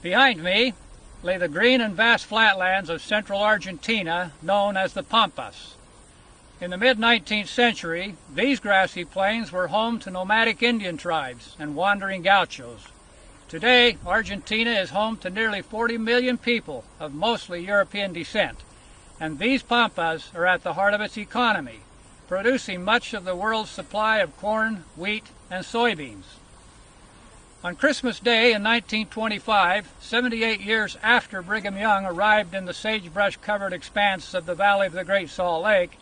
Behind me lay the green and vast flatlands of central Argentina known as the Pampas. In the mid-19th century, these grassy plains were home to nomadic Indian tribes and wandering gauchos. Today, Argentina is home to nearly 40 million people of mostly European descent, and these Pampas are at the heart of its economy, producing much of the world's supply of corn, wheat, and soybeans. On Christmas Day in 1925, 78 years after Brigham Young arrived in the sagebrush-covered expanse of the Valley of the Great Salt Lake,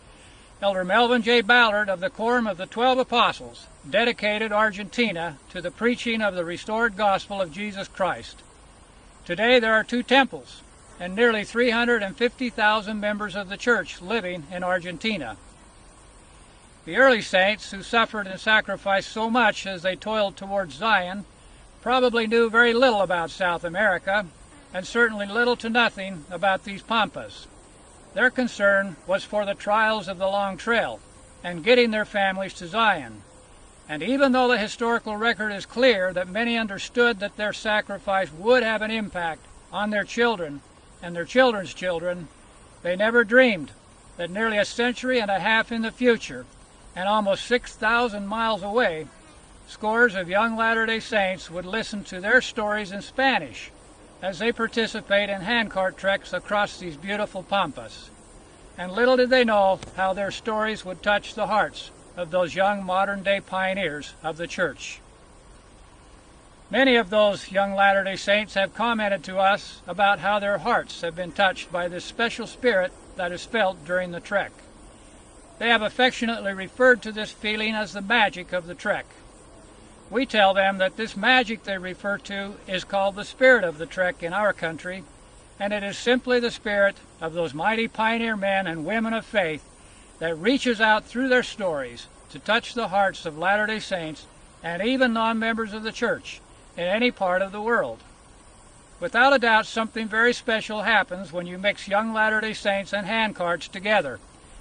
Elder Melvin J. Ballard of the Quorum of the 12 Apostles dedicated Argentina to the preaching of the restored gospel of Jesus Christ. Today there are 2 temples and nearly 350,000 members of the church living in Argentina. The early saints who suffered and sacrificed so much as they toiled towards Zion probably knew very little about South America and certainly little to nothing about these Pampas. Their concern was for the trials of the long trail and getting their families to Zion. And even though the historical record is clear that many understood that their sacrifice would have an impact on their children and their children's children, they never dreamed that nearly a century and a half in the future, and almost 6,000 miles away, scores of young Latter-day Saints would listen to their stories in Spanish as they participate in handcart treks across these beautiful Pampas. And little did they know how their stories would touch the hearts of those young modern-day pioneers of the church. Many of those young Latter-day Saints have commented to us about how their hearts have been touched by this special spirit that is felt during the trek. They have affectionately referred to this feeling as the magic of the trek. We tell them that this magic they refer to is called the spirit of the trek in our country, and it is simply the spirit of those mighty pioneer men and women of faith that reaches out through their stories to touch the hearts of Latter-day Saints and even non-members of the church in any part of the world. Without a doubt, something very special happens when you mix young Latter-day Saints and handcarts together,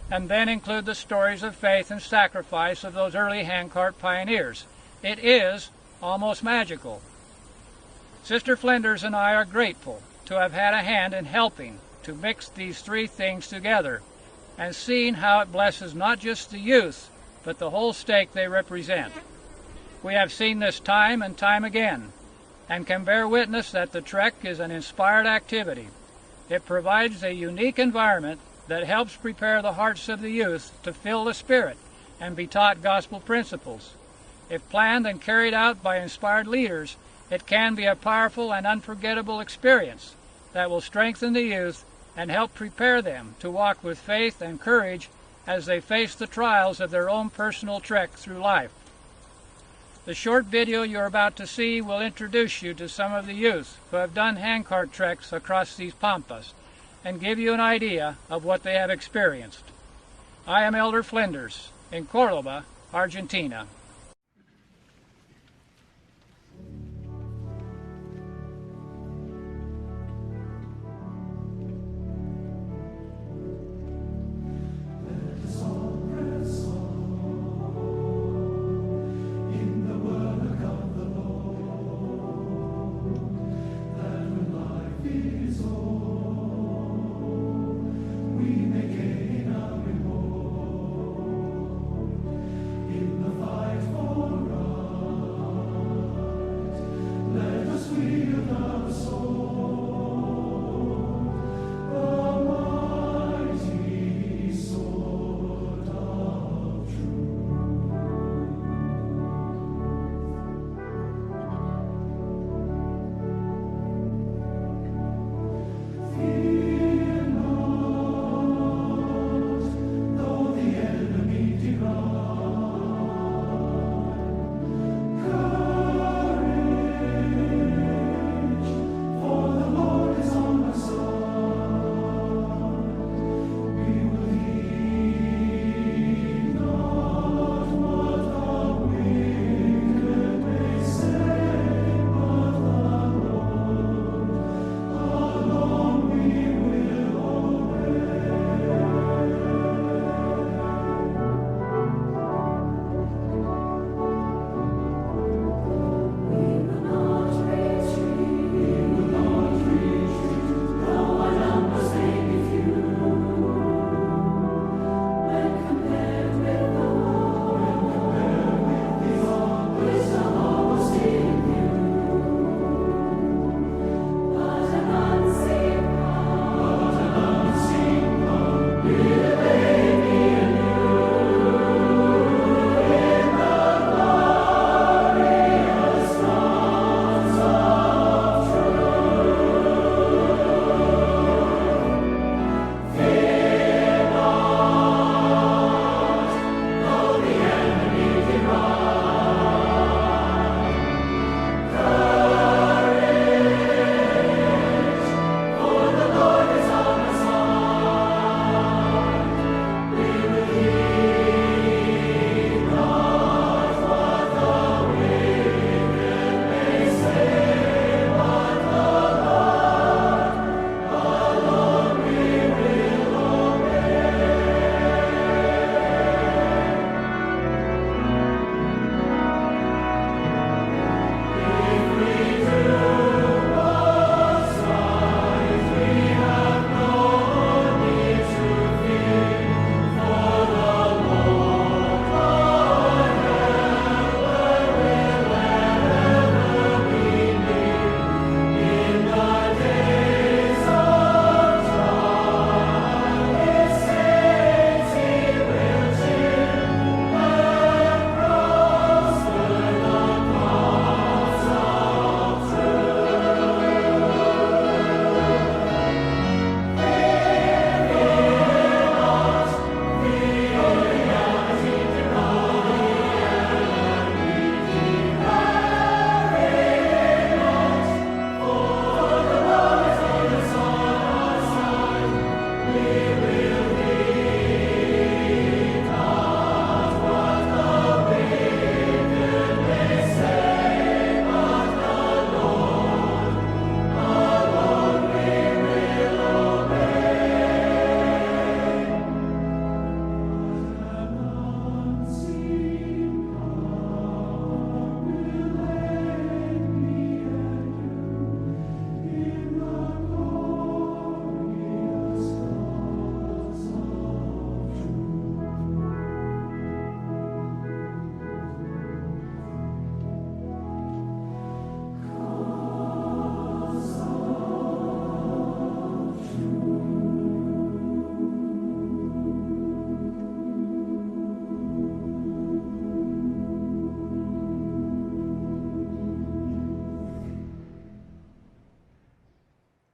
and then include the stories of faith and sacrifice of those early handcart pioneers. It is almost magical. Sister Flinders and I are grateful to have had a hand in helping to mix these 3 things together and seeing how it blesses not just the youth, but the whole stake they represent. We have seen this time and time again, and can bear witness that the trek is an inspired activity. It provides a unique environment that helps prepare the hearts of the youth to fill the Spirit and be taught gospel principles. If planned and carried out by inspired leaders, it can be a powerful and unforgettable experience that will strengthen the youth and help prepare them to walk with faith and courage as they face the trials of their own personal trek through life. The short video you're about to see will introduce you to some of the youth who have done handcart treks across these Pampas and give you an idea of what they have experienced. I am Elder Flinders in Córdoba, Argentina.